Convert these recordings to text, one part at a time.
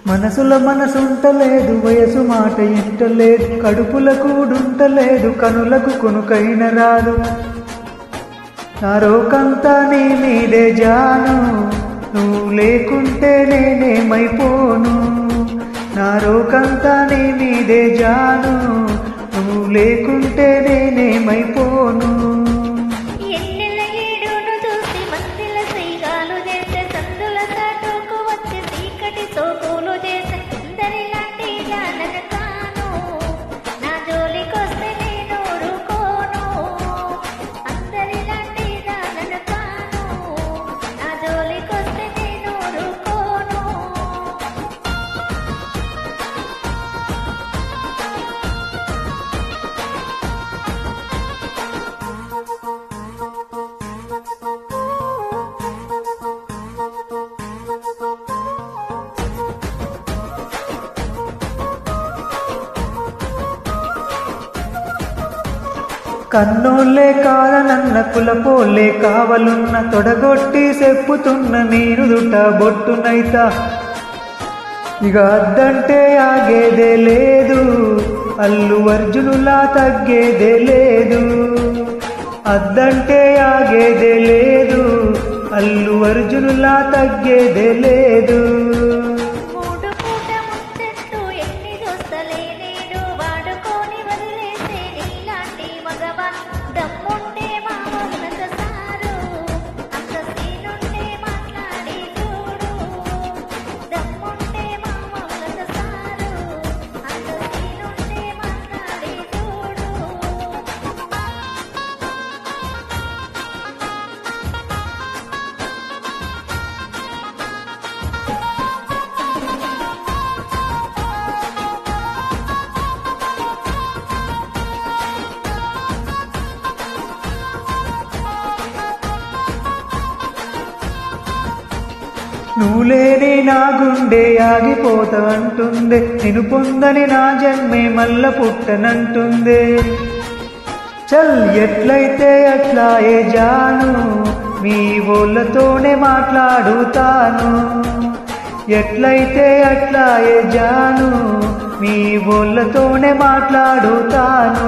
మనసుల మనసుంటలేదు, వయసు మాట ఇంటలేదు, కడుపుల కూడుంటలేదు, కనులకు కొనుకైన రాదు. నా రోకంతా నీ మీదే జాను, నువ్వు లేకుంటే నేనేమైపోను. నా రోకంతా నీ మీదే జాను, నువ్వు లేకుంటే నేనేమైపోను. కన్నోళ్ళే కాదనన్న కులపోలే కావలున్న, తొడగొట్టి చెప్పుతున్న నేను దుట బొట్టునైతా. ఇక అద్దంటే ఆగేదే లేదు, అల్లు అర్జునులా తగ్గేదే లేదు. అద్దంటే ఆగేదే లేదు, అల్లు అర్జునులా తగ్గేదే లేదు. నువ్వు లేని నా గుండె ఆగిపోతావంటుందే, నిన్ను పొందని నా జన్మే మల్ల పుట్టనంటుందే. చల్ ఎట్లయితే అట్లా ఏ జాను, మీ ఓళ్ళతోనే మాట్లాడుతాను. ఎట్లయితే అట్లా ఏ జాను, మీ ఓళ్ళతోనే మాట్లాడుతాను.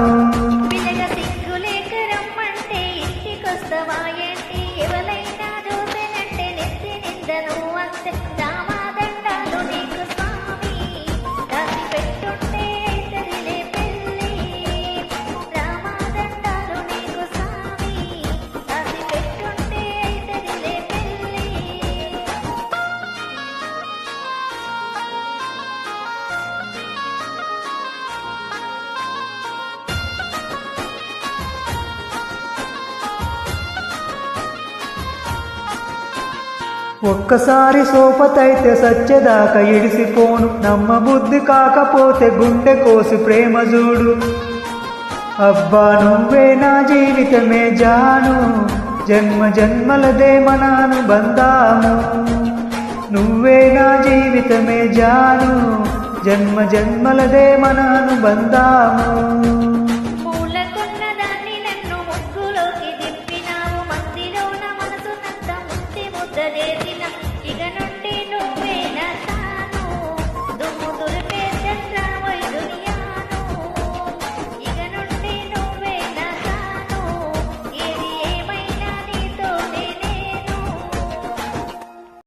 ఒక్కసారి సోపతైతే సచ్చేదాకా ఇడిసిపోను, నమ్మబుద్ధి కాకపోతే గుండె కోసి ప్రేమ చూడు. అబ్బా నువ్వే నా జీవితమే జాను, జన్మ జన్మలదే మన అనుబంధాము. నువ్వే నా జీవితమే జాను, జన్మ జన్మలదే మన అనుబంధాము. ముద్దదేసి